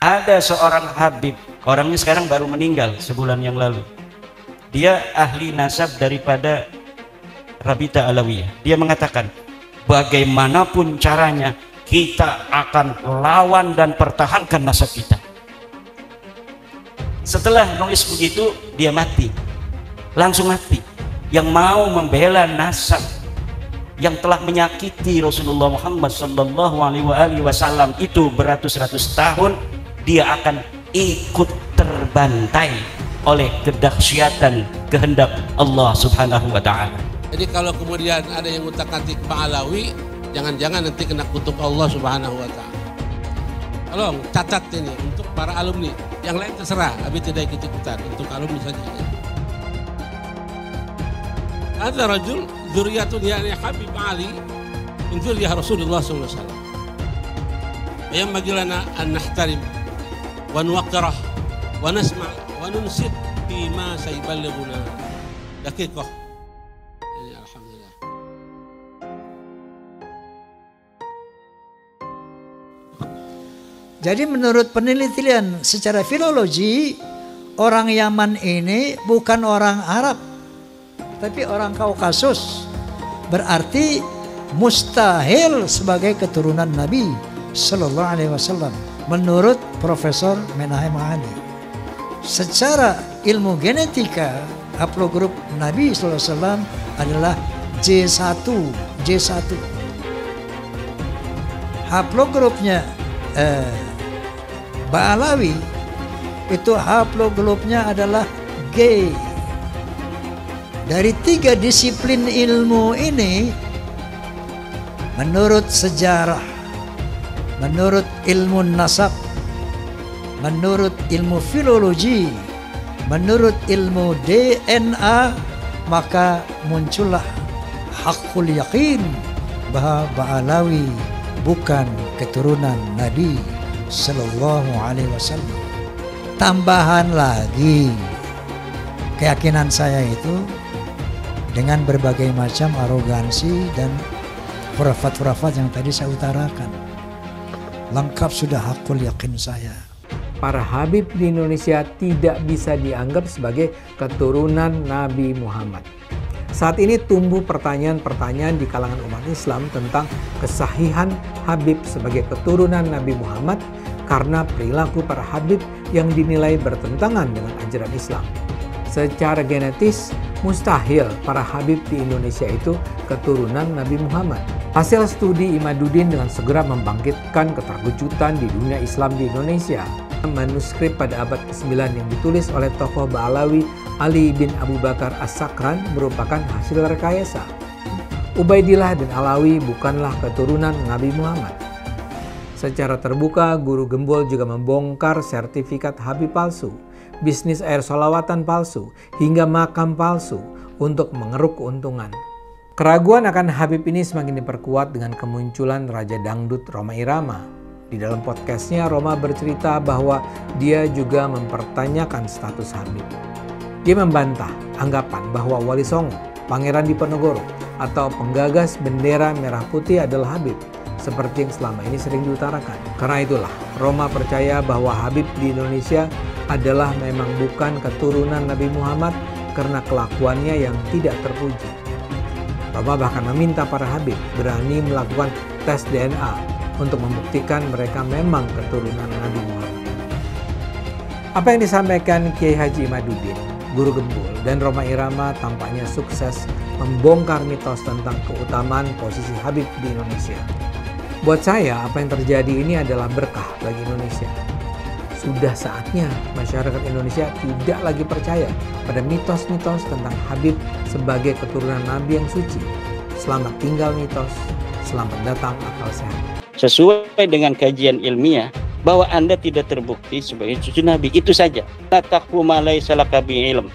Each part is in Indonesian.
Ada seorang Habib, orangnya sekarang baru meninggal sebulan yang lalu. Dia ahli nasab daripada Rabita Alawiyah. Dia mengatakan, bagaimanapun caranya kita akan lawan dan pertahankan nasab kita. Setelah nulis begitu, dia mati, langsung mati. Yang mau membela nasab yang telah menyakiti Rasulullah Muhammad sallallahu alaihi wasallam itu beratus-ratus tahun, dia akan ikut terbantai oleh kedahsyatan kehendak Allah Subhanahu wa taala. Jadi kalau kemudian ada yang utak-atik Pak Alawi, jangan-jangan nanti kena kutuk Allah Subhanahu wa taala. Tolong catat ini untuk para alumni. Yang lain terserah, tapi tidak ikut-ikutan, untuk alumni saja. Ada rajul dzurriyyatun yani Habib Ali min dzurriyyah Rasulullah sallallahu alaihi wasallam. Yang bagilana an nahtarim wa nuwaqqirah wa nasma' wa nunsit bima sayballighuna. Daqiqah. Alhamdulillah. Jadi menurut penelitian secara filologi, orang Yaman ini bukan orang Arab, tapi orang Kaukasus. Berarti mustahil sebagai keturunan Nabi Sallallahu Alaihi Wasallam menurut Profesor Menahem Ali. Secara ilmu genetika, haplogrup Nabi Sallallahu Alaihi Wasallam adalah J1. Haplogrupnya Ba'alawi itu haplogrupnya adalah G. Dari 3 disiplin ilmu ini, menurut sejarah, menurut ilmu nasab, menurut ilmu filologi, menurut ilmu DNA, maka muncullah hakul yakin bahwa Ba'alawi bukan keturunan Nabi Sallallahu Alaihi Wasallam. Tambahan lagi, keyakinan saya itu dengan berbagai macam arogansi dan khurafat-khurafat yang tadi saya utarakan, lengkap sudah hakul yakin saya. Para Habib di Indonesia tidak bisa dianggap sebagai keturunan Nabi Muhammad. Saat ini tumbuh pertanyaan-pertanyaan di kalangan umat Islam tentang kesahihan Habib sebagai keturunan Nabi Muhammad karena perilaku para Habib yang dinilai bertentangan dengan ajaran Islam. Secara genetis, mustahil para Habib di Indonesia itu keturunan Nabi Muhammad. Hasil studi Imaduddin dengan segera membangkitkan keterkejutan di dunia Islam di Indonesia. Manuskrip pada abad ke-9 yang ditulis oleh tokoh Ba'alawi Ali bin Abu Bakar As-Sakran merupakan hasil rekayasa. Ubaidillah dan Alawi bukanlah keturunan Nabi Muhammad. Secara terbuka, Guru Gembul juga membongkar sertifikat Habib palsu, bisnis air sholawatan palsu, hingga makam palsu untuk mengeruk keuntungan. Keraguan akan Habib ini semakin diperkuat dengan kemunculan Raja Dangdut Rhoma Irama. Di dalam podcastnya, Rhoma bercerita bahwa dia juga mempertanyakan status Habib. Dia membantah anggapan bahwa Wali Songo, Pangeran Diponegoro, atau penggagas bendera merah putih adalah Habib, seperti yang selama ini sering diutarakan. Karena itulah, Rhoma percaya bahwa Habib di Indonesia adalah memang bukan keturunan Nabi Muhammad karena kelakuannya yang tidak terpuji. Rhoma bahkan meminta para Habib berani melakukan tes DNA untuk membuktikan mereka memang keturunan Nabi Muhammad. Apa yang disampaikan Kiai Haji Imaduddin, Guru Gembul, dan Rhoma Irama tampaknya sukses membongkar mitos tentang keutamaan posisi Habib di Indonesia. Buat saya, apa yang terjadi ini adalah berkah bagi Indonesia. Sudah saatnya masyarakat Indonesia tidak lagi percaya pada mitos-mitos tentang Habib sebagai keturunan Nabi yang suci. Selamat tinggal mitos, selamat datang akal sehat. Sesuai dengan kajian ilmiah bahwa Anda tidak terbukti sebagai cucu Nabi, itu saja. La taqfu ma laysa laka bihi ilm.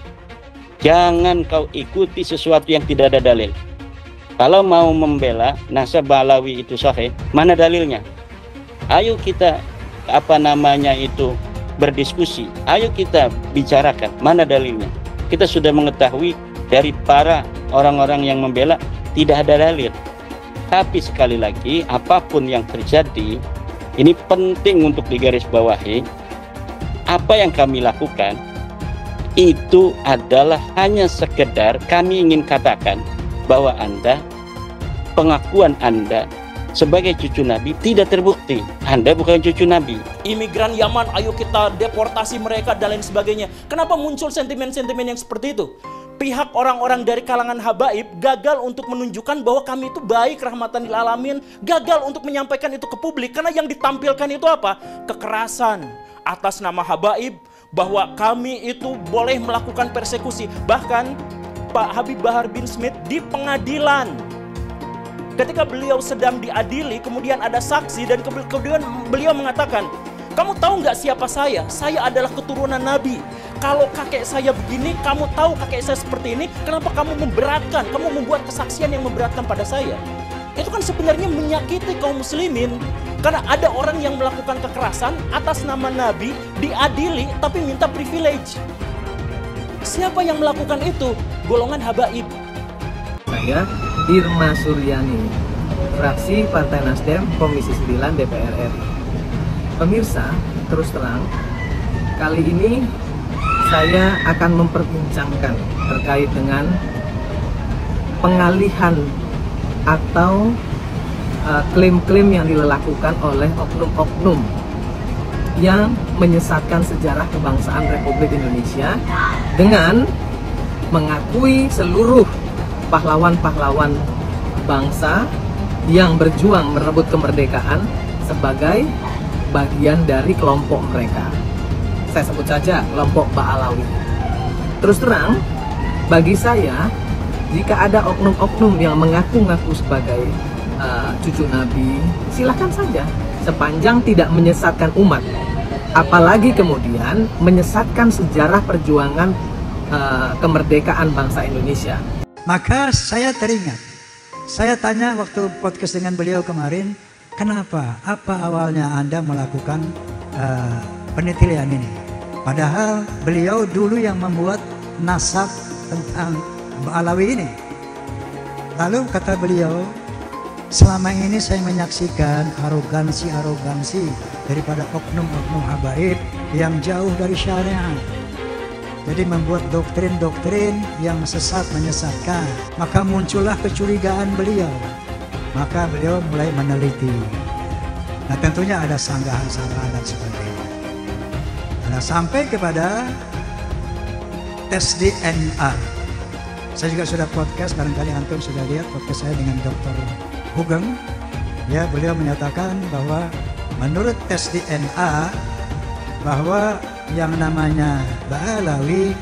Jangan kau ikuti sesuatu yang tidak ada dalil. Kalau mau membela nasab Ba'alawi itu sahih, mana dalilnya? Ayo kita berdiskusi. Ayo kita bicarakan mana dalilnya. Kita sudah mengetahui dari para orang-orang yang membela tidak ada dalil. Tapi sekali lagi, apapun yang terjadi, ini penting untuk digarisbawahi, apa yang kami lakukan itu adalah hanya sekedar kami ingin katakan bahwa Anda, pengakuan Anda sebagai cucu Nabi tidak terbukti. Anda bukan cucu Nabi. Imigran Yaman, ayo kita deportasi mereka dan lain sebagainya. Kenapa muncul sentimen-sentimen yang seperti itu? Pihak orang-orang dari kalangan habaib gagal untuk menunjukkan bahwa kami itu baik, rahmatan lil alamin, gagal untuk menyampaikan itu ke publik karena yang ditampilkan itu apa? Kekerasan atas nama habaib, bahwa kami itu boleh melakukan persekusi. Bahkan Pak Habib Bahar bin Smith di pengadilan, ketika beliau sedang diadili, kemudian ada saksi dan kemudian beliau mengatakan, kamu tahu nggak siapa saya? Saya adalah keturunan Nabi. Kalau kakek saya begini, kamu tahu kakek saya seperti ini, kenapa kamu memberatkan? Kamu membuat kesaksian yang memberatkan pada saya. Itu kan sebenarnya menyakiti kaum muslimin. Karena ada orang yang melakukan kekerasan atas nama Nabi, diadili tapi minta privilege. Siapa yang melakukan itu? Golongan habaib. Saya Irma Suryani, fraksi Partai Nasdem, Komisi 9 DPR RI. Pemirsa, terus terang, kali ini saya akan memperbincangkan terkait dengan pengalihan atau klaim-klaim yang dilakukan oleh oknum-oknum yang menyesatkan sejarah kebangsaan Republik Indonesia dengan mengakui seluruh pahlawan-pahlawan bangsa yang berjuang merebut kemerdekaan sebagai bagian dari kelompok mereka. Saya sebut saja kelompok Ba'alawi. Terus terang, bagi saya, jika ada oknum-oknum yang mengaku-ngaku sebagai cucu Nabi, silahkan saja, sepanjang tidak menyesatkan umat, apalagi kemudian menyesatkan sejarah perjuangan kemerdekaan bangsa Indonesia. Maka saya teringat, saya tanya waktu podcast dengan beliau kemarin, kenapa, apa awalnya Anda melakukan penelitian ini? Padahal beliau dulu yang membuat nasab tentang Ba'alawi ini. Lalu kata beliau, selama ini saya menyaksikan arogansi daripada oknum-oknum habaib yang jauh dari syariat. Jadi membuat doktrin-doktrin yang sesat, menyesatkan. Maka muncullah kecurigaan beliau. Maka beliau mulai meneliti. Nah tentunya ada sanggahan-sanggahan dan sebagainya. Nah sampai kepada tes DNA. Saya juga sudah podcast, barangkali antum sudah lihat podcast saya dengan Dr. Hugeng. Ya, beliau menyatakan bahwa menurut tes DNA bahwa yang namanya Ba'alawi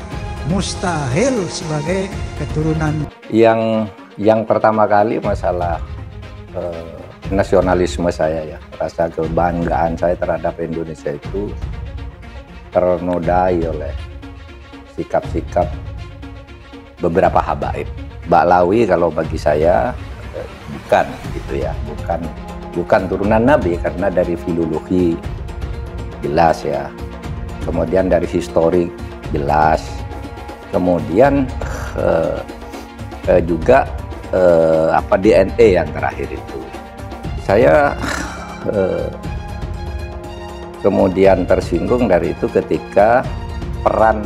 mustahil sebagai keturunan. Yang pertama kali masalah nasionalisme saya, ya, rasa kebanggaan saya terhadap Indonesia itu ternodai oleh sikap-sikap beberapa habaib. Ba'alawi kalau bagi saya bukan gitu ya, bukan turunan Nabi, karena dari filologi jelas ya, kemudian dari historik jelas, kemudian juga DNA yang terakhir itu. Saya kemudian tersinggung dari itu ketika peran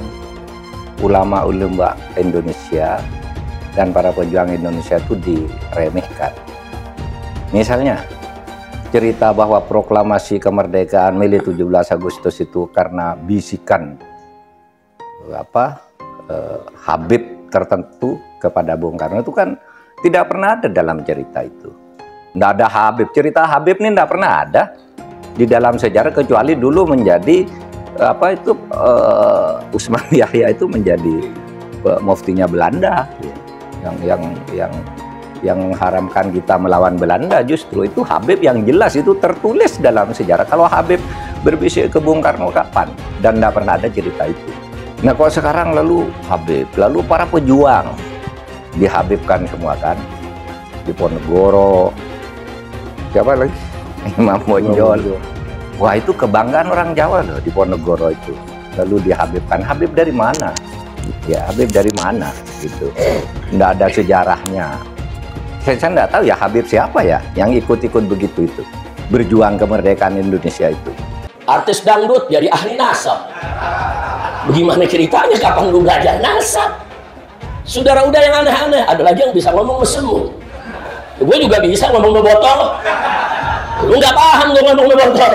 ulama-ulama Indonesia dan para pejuang Indonesia itu diremehkan. Misalnya cerita bahwa proklamasi kemerdekaan Mei 17 Agustus itu karena bisikan Habib tertentu kepada Bung Karno, itu kan tidak pernah ada dalam cerita itu. Tidak ada Habib, cerita Habib ini tidak pernah ada di dalam sejarah, kecuali dulu menjadi Usman Yahya itu menjadi muftinya Belanda, yang mengharamkan kita melawan Belanda. Justru itu Habib yang jelas itu tertulis dalam sejarah. Kalau Habib berbisik ke Bung Karno kapan? Dan tidak pernah ada cerita itu. Nah kalau sekarang lalu Habib, lalu para pejuang dihabibkan semua kan, Diponegoro, siapa lagi, Imam Bonjol. Wah itu kebanggaan orang Jawa loh, Diponegoro itu. Lalu dihabibkan. Habib dari mana? Ya Habib dari mana gitu. Nggak ada sejarahnya. Saya nggak tahu ya Habib siapa ya yang ikut-ikut begitu itu, berjuang kemerdekaan Indonesia itu. artis dangdut jadi ahli nasab. Bagaimana ceritanya? Kapan lu belajar nasab? Saudara, udah yang aneh-aneh. Ada lagi yang bisa ngomong mesemu. Gue juga bisa ngomong botol. Lu nggak paham gue ngomong botol.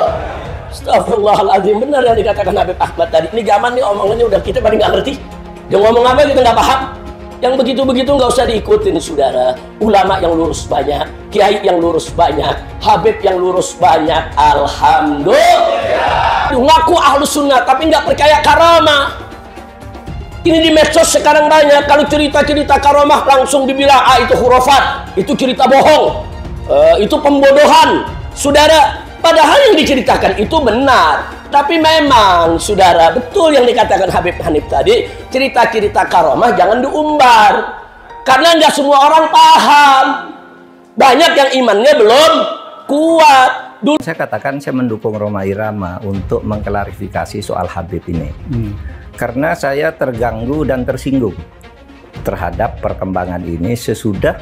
Astagfirullahaladzim, benar yang dikatakan Habib Ahmad tadi. Ini zaman nih omongannya udah kita pada nggak ngerti. Dia ngomong apa kita nggak paham. Yang begitu-begitu nggak usah diikutin, saudara. Ulama yang lurus banyak, kiai yang lurus banyak, Habib yang lurus banyak. Alhamdulillah. Ngaku ahlus sunnah tapi nggak percaya karamah. Ini di medsos sekarang banyak. Kalau cerita-cerita karamah langsung dibilang, ah itu khurafat, itu cerita bohong, itu pembodohan, saudara. Padahal yang diceritakan itu benar. Tapi memang, saudara, betul yang dikatakan Habib Hanif tadi, cerita-cerita karamah jangan diumbar. Karena nggak semua orang paham. Banyak yang imannya belum kuat. Dulu saya katakan saya mendukung Rhoma Irama untuk mengklarifikasi soal Habib ini. Karena saya terganggu dan tersinggung terhadap perkembangan ini sesudah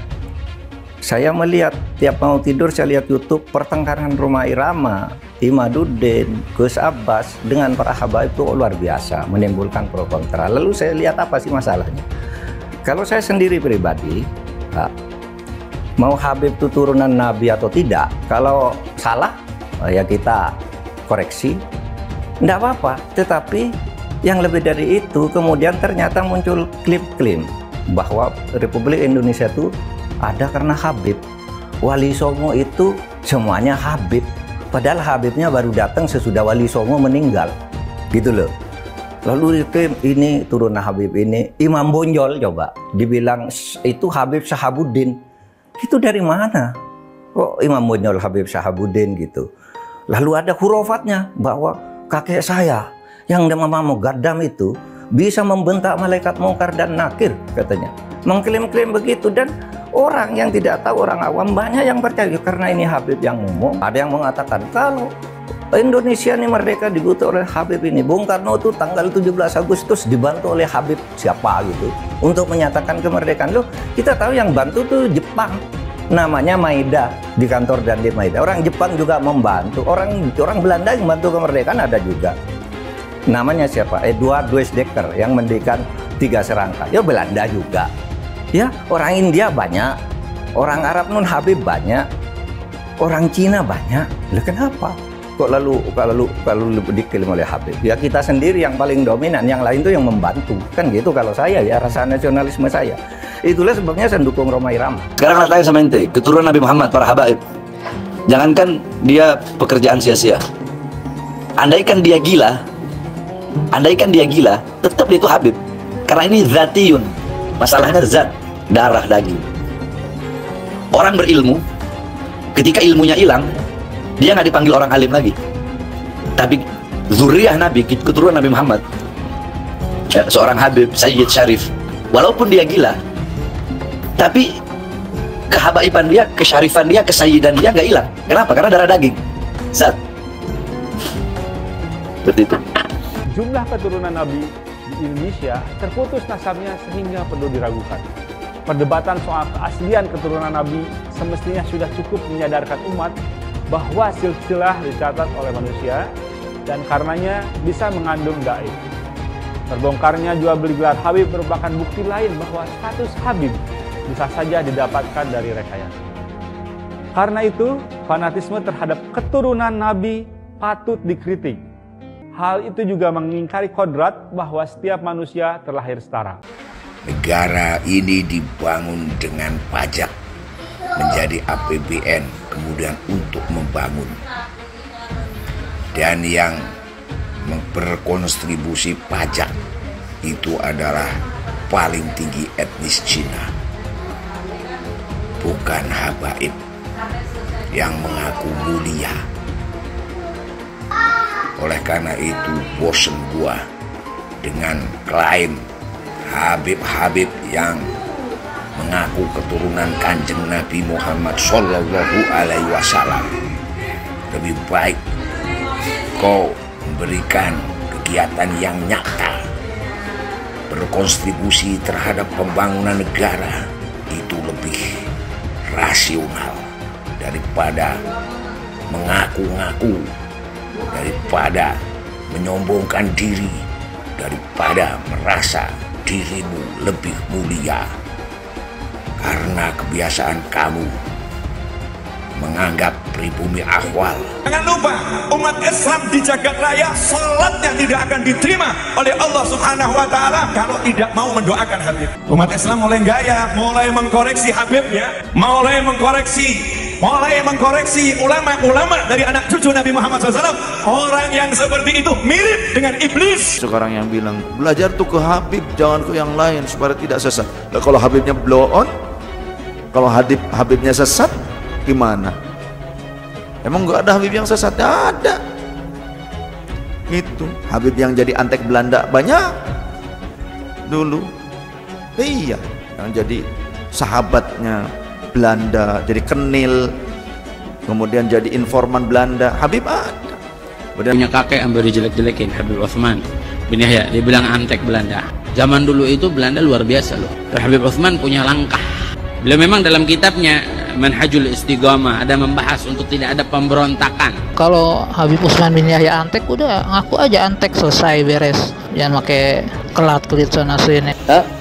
saya melihat tiap mau tidur saya lihat YouTube pertengkaran Rhoma Irama, Imaduddin, Gus Abbas dengan para habaib itu luar biasa, menimbulkan pro kontra. Lalu saya lihat apa sih masalahnya? Kalau saya sendiri pribadi, mau Habib itu turunan Nabi atau tidak, kalau salah ya kita koreksi, enggak apa-apa. Tetapi yang lebih dari itu, kemudian ternyata muncul klaim bahwa Republik Indonesia itu ada karena Habib. Wali Songo itu semuanya Habib. Padahal Habibnya baru datang sesudah Wali Songo meninggal. Gitu loh. Lalu diklaim ini turunan Habib ini. Imam Bonjol coba dibilang itu Habib Syahabuddin. Itu dari mana? Kok Imam Bonjol Habib Syahabuddin gitu. Lalu ada hurufatnya bahwa kakek saya yang namanya Mugaddam itu bisa membentak malaikat mungkar dan nakir katanya. Mengklaim-klaim begitu dan orang yang tidak tahu, orang awam banyak yang percaya karena ini Habib yang ngomong. Ada yang mengatakan kalau Indonesia ini merdeka dibutuh oleh Habib ini. Bung Karno itu tanggal 17 Agustus dibantu oleh Habib siapa gitu untuk menyatakan kemerdekaan. Loh, kita tahu yang bantu tuh Jepang. Namanya Maeda di kantor dan di Maeda. Orang Jepang juga membantu. Orang Belanda yang membantu kemerdekaan ada juga. Namanya siapa? Edward Weizsäcker yang mendirikan 3 serangka. Ya Belanda juga. Ya orang India banyak. Orang Arab non Habib banyak. Orang Cina banyak. Lah kenapa? Kok lalu diklaim oleh Habib? Ya kita sendiri yang paling dominan, yang lain tuh yang membantu. Kan gitu kalau saya ya, rasa nasionalisme saya. Itulah sebabnya saya dukung Rhoma Irama. Sekarang tanya sama ente, keturunan Nabi Muhammad para habaib. Jangankan dia pekerjaan sia-sia. Andaikan dia gila, tetap dia itu Habib. Karena ini zatiyun. Masalahnya zat, darah, daging. Orang berilmu, ketika ilmunya hilang, dia nggak dipanggil orang alim lagi. Tapi zuriyah Nabi, keturunan Nabi Muhammad, seorang Habib, Sayyid Syarif, walaupun dia gila, tapi kehabaiban dia, kesyarifan dia, kesayyidan dia nggak hilang. Kenapa? Karena darah daging, zat. Seperti itu. Jumlah keturunan Nabi di Indonesia terputus nasabnya sehingga perlu diragukan. Perdebatan soal keaslian keturunan Nabi semestinya sudah cukup menyadarkan umat bahwa silsilah dicatat oleh manusia dan karenanya bisa mengandung gaib. Terbongkarnya jual beli gelar Habib merupakan bukti lain bahwa status Habib bisa saja didapatkan dari rekayasa. Karena itu, fanatisme terhadap keturunan Nabi patut dikritik. Hal itu juga mengingkari kodrat bahwa setiap manusia terlahir setara. Negara ini dibangun dengan pajak, menjadi APBN, kemudian untuk membangun. Dan yang berkontribusi pajak itu adalah paling tinggi etnis Cina, bukan habaib yang mengaku mulia. Oleh karena itu bosen gua dengan klaim Habib-Habib yang mengaku keturunan Kanjeng Nabi Muhammad Sallallahu Alaihi Wasallam. Lebih baik kau memberikan kegiatan yang nyata, berkontribusi terhadap pembangunan negara, itu lebih rasional daripada mengaku-ngaku daripada menyombongkan diri, daripada merasa dirimu lebih mulia. Karena kebiasaan kamu menganggap pribumi ahwal. Jangan lupa, umat Islam di jagat raya salatnya tidak akan diterima oleh Allah Subhanahu wa taala kalau tidak mau mendoakan Habib. Umat Islam mulai gaya, mulai mengkoreksi Habibnya, mulai mengkoreksi ulama-ulama dari anak cucu Nabi Muhammad SAW. Orang yang seperti itu mirip dengan iblis. Sekarang yang bilang belajar tuh ke Habib, jangan ke yang lain supaya tidak sesat. Nah, kalau Habibnya blow on, kalau Habibnya sesat gimana? Emang nggak ada Habib yang sesat? Ada. Itu Habib yang jadi antek Belanda banyak dulu. Iya, yang jadi sahabatnya Belanda, jadi kenil, kemudian jadi informan Belanda. Habib ada. Punya kakek yang baru jelek-jelekin, Habib Utsman bin Yahya, dia bilang antek Belanda. Zaman dulu itu Belanda luar biasa loh. Habib Utsman punya langkah. Beliau memang dalam kitabnya Manhajul Istiqamah ada membahas untuk tidak ada pemberontakan. Kalau Habib Utsman bin Yahya antek, udah ngaku aja antek, selesai, beres. Jangan pakai kelat-kelit sana sini.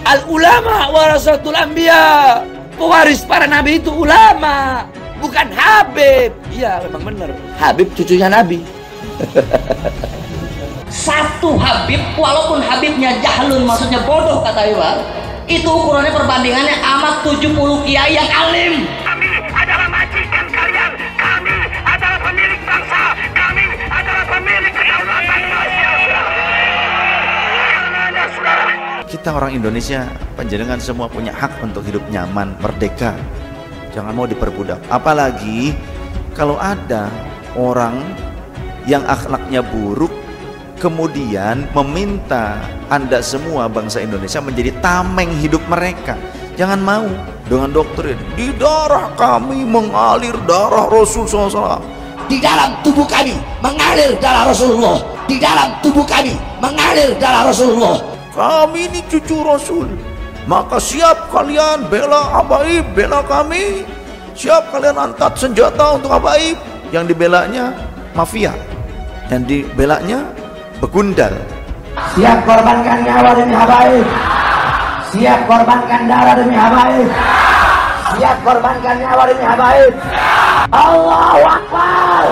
Al ulama warasatul anbiya. Pewaris para nabi itu ulama, bukan Habib. Iya, memang benar. Habib cucunya Nabi. Satu Habib, walaupun Habibnya jahlun, maksudnya bodoh kata Iwan, itu ukurannya perbandingannya amat 70 kiai yang alim. Kami adalah majikan kalian, kami adalah pemilik bangsa, kami adalah pemilik kedaulatan Indonesia. Kita orang Indonesia, panjenengan semua punya hak untuk hidup nyaman, merdeka. Jangan mau diperbudak. Apalagi kalau ada orang yang akhlaknya buruk kemudian meminta Anda semua bangsa Indonesia menjadi tameng hidup mereka. Jangan mau dengan doktrin di darah kami mengalir darah Rasul SAW. Di dalam tubuh kami mengalir darah Rasulullah. Di dalam tubuh kami mengalir darah Rasulullah. Kami ini cucu Rasul, maka siap kalian bela Habaib, bela kami. Siap kalian angkat senjata untuk Habaib. Yang dibelanya mafia, yang dibelanya begundal. Siap korbankan nyawa demi Habaib. Siap korbankan darah demi Habaib. Siap korbankan nyawa demi Habaib. Allahu Akbar.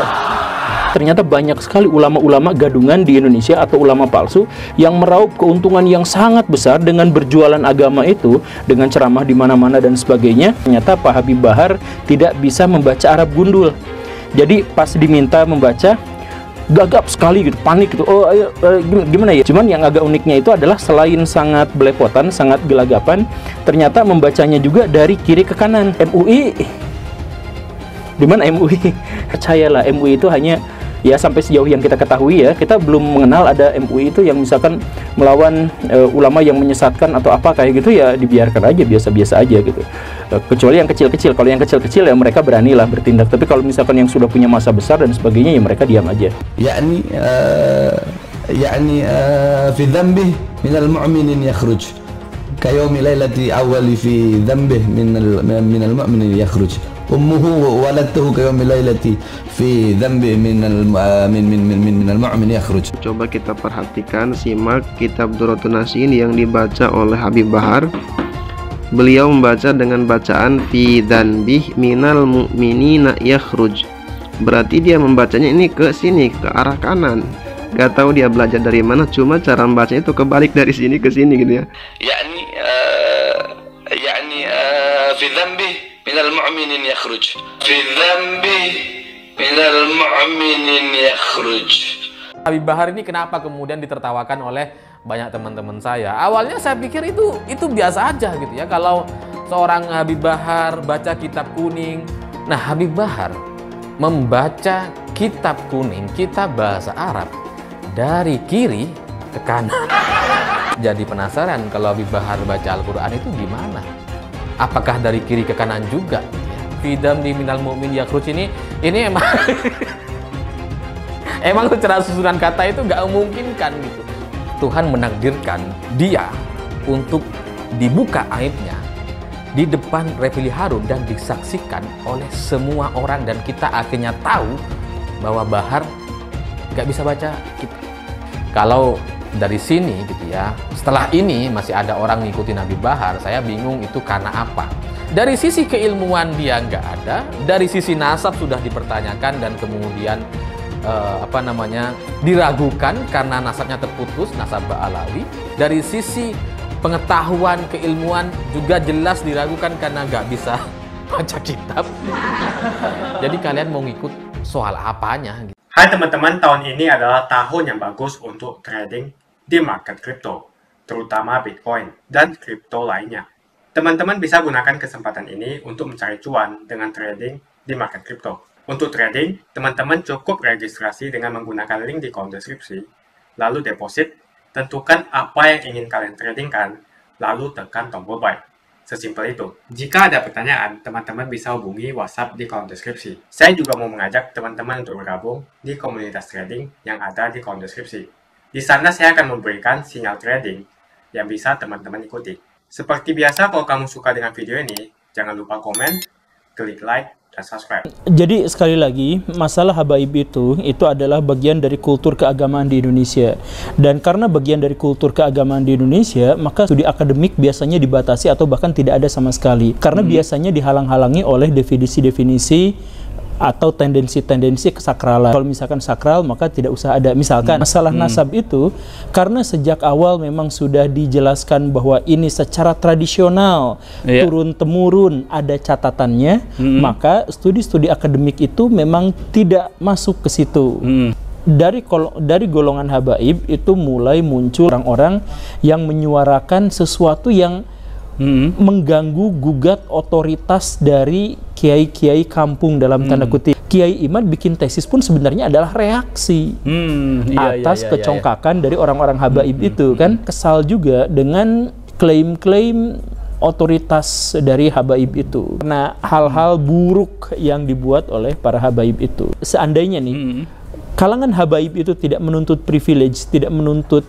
Ternyata banyak sekali ulama-ulama gadungan di Indonesia atau ulama palsu yang meraup keuntungan yang sangat besar dengan berjualan agama itu, dengan ceramah di mana-mana dan sebagainya. Ternyata Pak Habib Bahar tidak bisa membaca Arab gundul. Jadi pas diminta membaca, gagap sekali gitu, panik gitu. Oh, ayo, gimana ya? Cuman yang agak uniknya itu adalah selain sangat belepotan, sangat gelagapan, ternyata membacanya juga dari kiri ke kanan. MUI, di mana MUI? Percayalah, MUI itu hanya, ya sampai sejauh yang kita ketahui ya, kita belum mengenal ada MUI itu yang misalkan melawan ulama yang menyesatkan atau apa kayak gitu, ya dibiarkan aja, biasa-biasa aja gitu. Kecuali yang kecil-kecil. Kalau yang kecil-kecil ya mereka beranilah bertindak. Tapi kalau misalkan yang sudah punya masa besar dan sebagainya, ya mereka diam aja. يعني في ذنبه من المؤمن يخرج كيوم ليلة أول في ذنبه من المؤمن يخرج أمه ولدته كيوم ليلة في ذنبه من المؤمن يخرج. Coba kita perhatikan, simak kitab Durratun Nasihin yang dibaca oleh Habib Bahar. Beliau membaca dengan bacaan fi dzanbih minal mu'minina yakhruj. Berarti dia membacanya ini ke sini, ke arah kanan. Gak tahu dia belajar dari mana, cuma cara membacanya itu kebalik dari sini ke sini gitu ya. يعني في ذنبه من المؤمنين يخرج في ذنبه من المؤمنين يخرج. Habib Bahar ini kenapa kemudian ditertawakan oleh banyak teman-teman saya? Awalnya saya pikir itu biasa aja gitu ya, kalau seorang Habib Bahar baca kitab kuning. Nah, Habib Bahar membaca kitab kuning, kitab bahasa Arab, dari kiri ke kanan. Jadi penasaran kalau Habib Bahar baca Al-Quran itu gimana? Apakah dari kiri ke kanan juga? Fidam di minal mu'min yakhruj ini emang emang secara susunan kata itu nggak memungkinkan gitu. Tuhan menakdirkan dia untuk dibuka aibnya di depan Refili Harun dan disaksikan oleh semua orang, dan kita akhirnya tahu bahwa Bahar nggak bisa baca kitab. Kalau dari sini gitu ya, setelah ini masih ada orang ngikuti Nabi Bahar, saya bingung itu karena apa. Dari sisi keilmuan dia nggak ada, dari sisi nasab sudah dipertanyakan dan kemudian diragukan karena nasabnya terputus, nasab Ba'alawi. Dari sisi pengetahuan keilmuan juga jelas diragukan karena nggak bisa baca kitab. Jadi kalian mau ngikut soal apanya? Hai teman-teman, tahun ini adalah tahun yang bagus untuk trading di market kripto, terutama Bitcoin dan kripto lainnya. Teman-teman bisa gunakan kesempatan ini untuk mencari cuan dengan trading di market kripto. Untuk trading, teman-teman cukup registrasi dengan menggunakan link di kolom deskripsi, lalu deposit, tentukan apa yang ingin kalian tradingkan, lalu tekan tombol buy. Sesimpel itu. Jika ada pertanyaan, teman-teman bisa hubungi WhatsApp di kolom deskripsi. Saya juga mau mengajak teman-teman untuk bergabung di komunitas trading yang ada di kolom deskripsi. Di sana saya akan memberikan sinyal trading yang bisa teman-teman ikuti. Seperti biasa, kalau kamu suka dengan video ini, jangan lupa komen, klik like, dan subscribe. Jadi sekali lagi, masalah habaib itu adalah bagian dari kultur keagamaan di Indonesia. Dan karena bagian dari kultur keagamaan di Indonesia, maka studi akademik biasanya dibatasi atau bahkan tidak ada sama sekali. Karena biasanya dihalang-halangi oleh definisi-definisi atau tendensi-tendensi kesakralan. Kalau misalkan sakral, maka tidak usah ada. Misalkan masalah nasab itu, karena sejak awal memang sudah dijelaskan bahwa ini secara tradisional, turun-temurun ada catatannya, maka studi-studi akademik itu memang tidak masuk ke situ. Dari golongan habaib itu mulai muncul orang-orang yang menyuarakan sesuatu yang mengganggu gugat otoritas dari kiai-kiai kampung dalam tanda kutip. Kiai Imad bikin tesis pun sebenarnya adalah reaksi atas kecongkakan dari orang-orang habaib itu kan. Kesal juga dengan klaim-klaim otoritas dari habaib itu. Nah, hal-hal buruk yang dibuat oleh para habaib itu. Seandainya nih kalangan habaib itu tidak menuntut privilege, tidak menuntut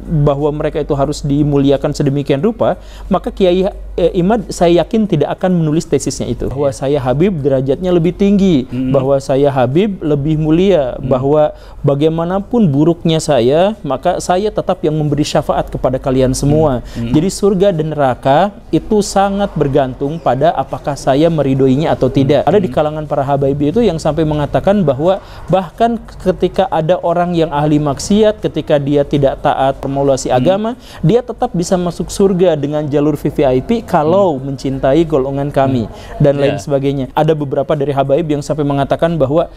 bahwa mereka itu harus dimuliakan sedemikian rupa, maka Kiai Imad saya yakin tidak akan menulis tesisnya itu. Bahwa saya Habib derajatnya lebih tinggi, bahwa saya Habib lebih mulia, bahwa bagaimanapun buruknya saya, maka saya tetap yang memberi syafaat kepada kalian semua. Jadi surga dan neraka itu sangat bergantung pada apakah saya meridoinya atau tidak. Ada di kalangan para habaib itu yang sampai mengatakan bahwa bahkan ketika ada orang yang ahli maksiat, ketika dia tidak taat formulasi agama, dia tetap bisa masuk surga dengan jalur VVIP kalau mencintai golongan kami dan lain sebagainya. Ada beberapa dari habaib yang sampai mengatakan bahwa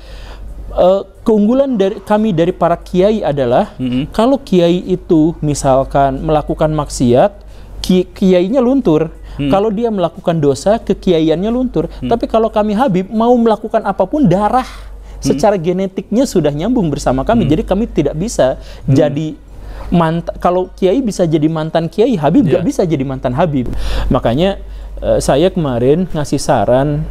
keunggulan dari para kiai adalah kalau kiai itu misalkan melakukan maksiat, kiainya luntur. Kalau dia melakukan dosa, kekiaiannya luntur. Tapi kalau kami Habib mau melakukan apapun, darah secara genetiknya sudah nyambung bersama kami. Jadi kami tidak bisa jadi kalau kiai bisa jadi mantan kiai, Habib gak bisa jadi mantan Habib. Makanya saya kemarin ngasih saran,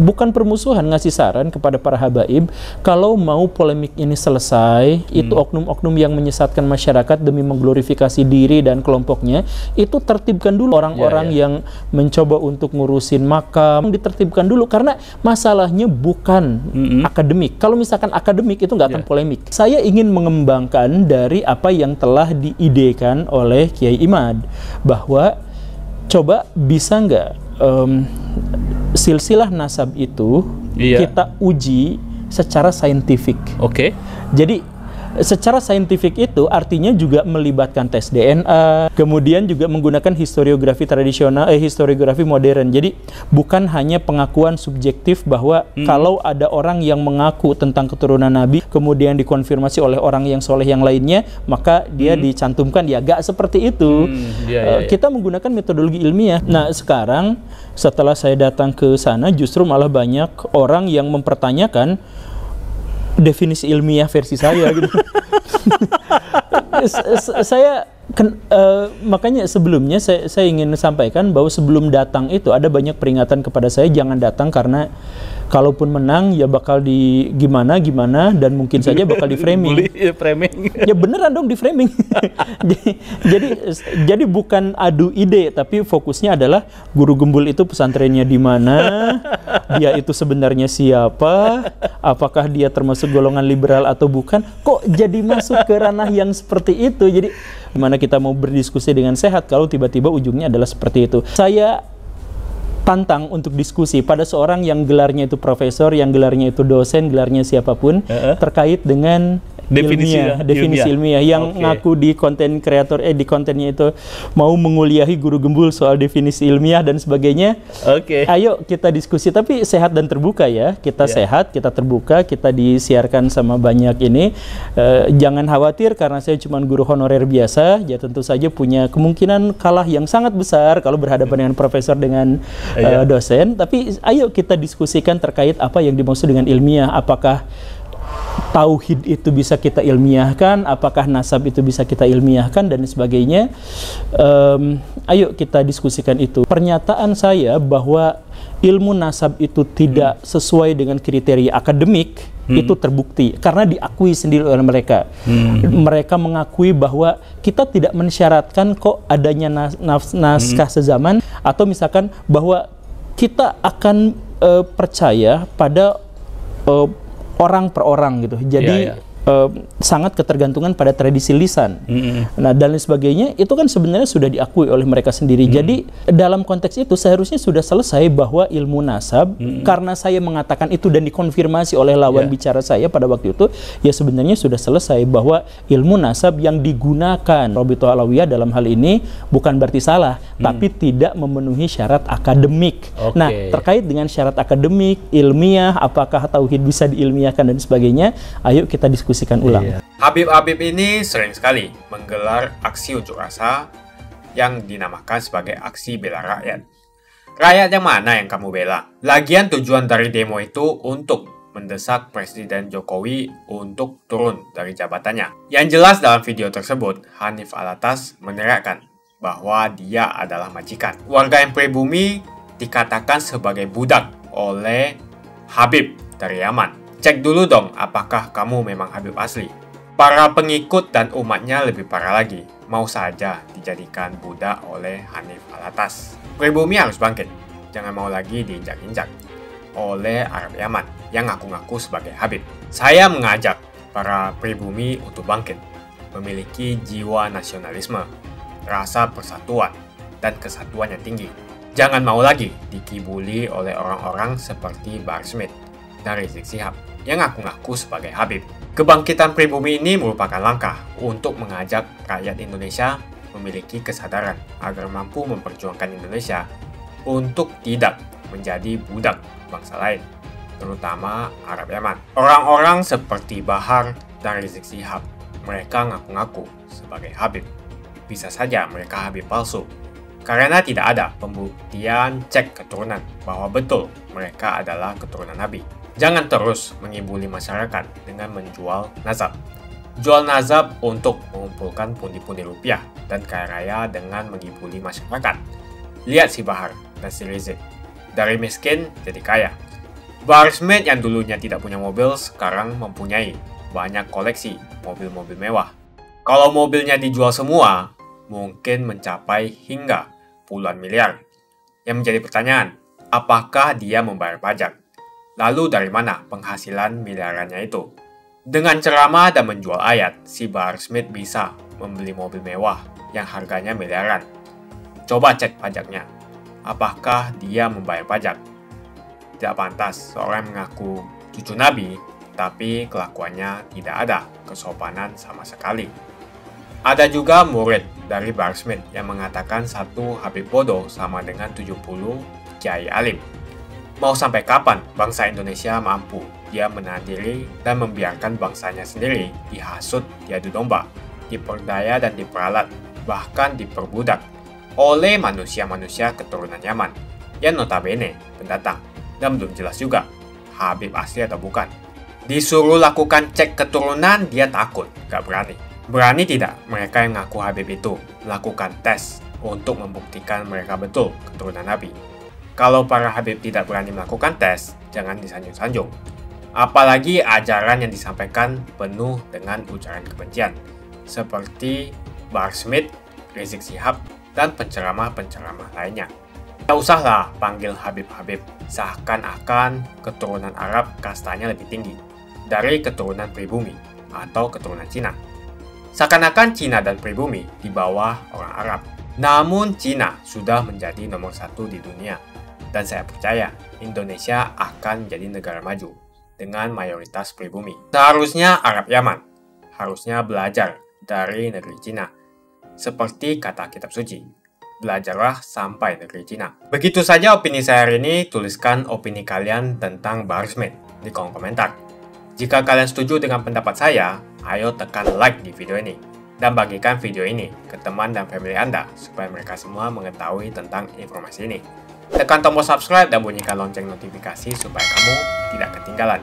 bukan permusuhan, ngasih saran kepada para habaib, kalau mau polemik ini selesai, itu oknum-oknum yang menyesatkan masyarakat demi mengglorifikasi diri dan kelompoknya, itu tertibkan dulu orang-orang yang mencoba untuk ngurusin makam, ditertibkan dulu, karena masalahnya bukan akademik. Kalau misalkan akademik itu nggak akan polemik. Saya ingin mengembangkan dari apa yang telah diidekan oleh Kiai Imad, bahwa coba bisa nggak silsilah nasab itu kita uji secara saintifik. Jadi secara saintifik itu artinya juga melibatkan tes DNA, kemudian juga menggunakan historiografi tradisional, historiografi modern. Jadi bukan hanya pengakuan subjektif bahwa kalau ada orang yang mengaku tentang keturunan Nabi, kemudian dikonfirmasi oleh orang yang soleh yang lainnya, maka dia dicantumkan. Ya gak seperti itu. Kita menggunakan metodologi ilmiah. Nah sekarang setelah saya datang ke sana, justru malah banyak orang yang mempertanyakan definisi ilmiah versi saya gitu. Makanya sebelumnya saya ingin sampaikan bahwa sebelum datang itu ada banyak peringatan kepada saya, jangan datang karena kalaupun menang ya bakal di gimana dan mungkin saja bakal di framing. Ya beneran dong di framing. jadi bukan adu ide, tapi fokusnya adalah guru gembul itu pesantrennya di mana, dia itu sebenarnya siapa, apakah dia termasuk golongan liberal atau bukan. Kok jadi masuk ke ranah yang seperti itu? Jadi gimana kita mau berdiskusi dengan sehat kalau tiba-tiba ujungnya adalah seperti itu. Saya tantang untuk diskusi pada seorang yang gelarnya itu profesor, yang gelarnya itu dosen, gelarnya siapapun, terkait dengan definisi ilmiah yang ngaku di konten kreator di kontennya itu mau menguliahi guru gembul soal definisi ilmiah dan sebagainya. Ayo kita diskusi, tapi sehat dan terbuka ya. Kita sehat, kita terbuka, kita disiarkan sama banyak ini. Jangan khawatir karena saya cuma guru honorer biasa, ya tentu saja punya kemungkinan kalah yang sangat besar kalau berhadapan dengan profesor dengan dosen. Tapi ayo kita diskusikan terkait apa yang dimaksud dengan ilmiah. Apakah tauhid itu bisa kita ilmiahkan, apakah nasab itu bisa kita ilmiahkan dan sebagainya. Ayo kita diskusikan itu. Pernyataan saya bahwa ilmu nasab itu tidak sesuai dengan kriteria akademik itu terbukti karena diakui sendiri oleh mereka. Mereka mengakui bahwa kita tidak mensyaratkan kok adanya naskah sezaman, atau misalkan bahwa kita akan percaya pada orang per orang gitu. Jadi sangat ketergantungan pada tradisi lisan. Nah, dan lain sebagainya itu kan sebenarnya sudah diakui oleh mereka sendiri. Jadi dalam konteks itu seharusnya sudah selesai bahwa ilmu nasab, karena saya mengatakan itu dan dikonfirmasi oleh lawan bicara saya pada waktu itu, ya sebenarnya sudah selesai bahwa ilmu nasab yang digunakan Rabithah Alawiyah dalam hal ini bukan berarti salah, tapi tidak memenuhi syarat akademik. Nah, terkait dengan syarat akademik, ilmiah, apakah tauhid bisa diilmiahkan dan sebagainya, ayo kita diskusikan ulang. Habib-habib ini sering sekali menggelar aksi unjuk rasa yang dinamakan sebagai aksi bela rakyat. Rakyat yang mana yang kamu bela? Lagian tujuan dari demo itu untuk mendesak Presiden Jokowi untuk turun dari jabatannya. Yang jelas dalam video tersebut, Hanif Alatas meneriakkan bahwa dia adalah majikan. Warga yang pribumi dikatakan sebagai budak oleh Habib dari Yaman. Cek dulu dong apakah kamu memang Habib asli. Para pengikut dan umatnya lebih parah lagi, mau saja dijadikan budak oleh Hanif Alatas. Pribumi harus bangkit, jangan mau lagi diinjak-injak oleh Arab Yaman yang ngaku-ngaku sebagai Habib. Saya mengajak para pribumi untuk bangkit, memiliki jiwa nasionalisme, rasa persatuan, dan kesatuan yang tinggi. Jangan mau lagi dikibuli oleh orang-orang seperti Bahar Smith dan Rizik Syihab yang ngaku-ngaku sebagai Habib. Kebangkitan pribumi ini merupakan langkah untuk mengajak rakyat Indonesia memiliki kesadaran agar mampu memperjuangkan Indonesia untuk tidak menjadi budak bangsa lain, terutama Arab Yaman. Orang-orang seperti Bahar dan Rizik Syihab, mereka ngaku-ngaku sebagai Habib. Bisa saja mereka Habib palsu, karena tidak ada pembuktian cek keturunan bahwa betul mereka adalah keturunan Nabi. Jangan terus mengibuli masyarakat dengan menjual nazab. Jual nazab untuk mengumpulkan pundi-pundi rupiah dan kaya raya dengan mengibuli masyarakat. Lihat si Bahar dan si Rizik, dari miskin jadi kaya. Bahar Smith yang dulunya tidak punya mobil sekarang mempunyai banyak koleksi mobil-mobil mewah. Kalau mobilnya dijual semua, mungkin mencapai hingga puluhan miliar. Yang menjadi pertanyaan, apakah dia membayar pajak? Lalu dari mana penghasilan miliarannya itu? Dengan ceramah dan menjual ayat, si Bahar Smith bisa membeli mobil mewah yang harganya miliaran. Coba cek pajaknya. Apakah dia membayar pajak? Tidak pantas seorang mengaku cucu Nabi, tapi kelakuannya tidak ada kesopanan sama sekali. Ada juga murid dari Bahar Smith yang mengatakan satu Habib bodoh sama dengan 70 kiai alim. Mau sampai kapan bangsa Indonesia mampu dia menahan diri dan membiarkan bangsanya sendiri dihasut, diadu domba, diperdaya dan diperalat, bahkan diperbudak oleh manusia-manusia keturunan Yaman yang notabene pendatang dan belum jelas juga Habib asli atau bukan. Disuruh lakukan cek keturunan, dia takut, gak berani. Berani tidak mereka yang ngaku Habib itu melakukan tes untuk membuktikan mereka betul keturunan Nabi? Kalau para Habib tidak berani melakukan tes, jangan disanjung-sanjung. Apalagi ajaran yang disampaikan penuh dengan ujaran kebencian, seperti Bahar Smith, Rizik Syihab, dan penceramah-penceramah lainnya. Tak usahlah panggil Habib-Habib, seakan-akan keturunan Arab kastanya lebih tinggi dari keturunan pribumi atau keturunan Cina. Seakan-akan Cina dan pribumi di bawah orang Arab. Namun Cina sudah menjadi nomor 1 di dunia. Dan saya percaya Indonesia akan menjadi negara maju dengan mayoritas pribumi. Seharusnya Arab Yaman harusnya belajar dari negeri Cina. Seperti kata kitab suci, belajarlah sampai negeri Cina. Begitu saja opini saya hari ini. Tuliskan opini kalian tentang Bahar Smith di kolom komentar. Jika kalian setuju dengan pendapat saya, ayo tekan like di video ini. Dan bagikan video ini ke teman dan family Anda supaya mereka semua mengetahui tentang informasi ini. Tekan tombol subscribe dan bunyikan lonceng notifikasi supaya kamu tidak ketinggalan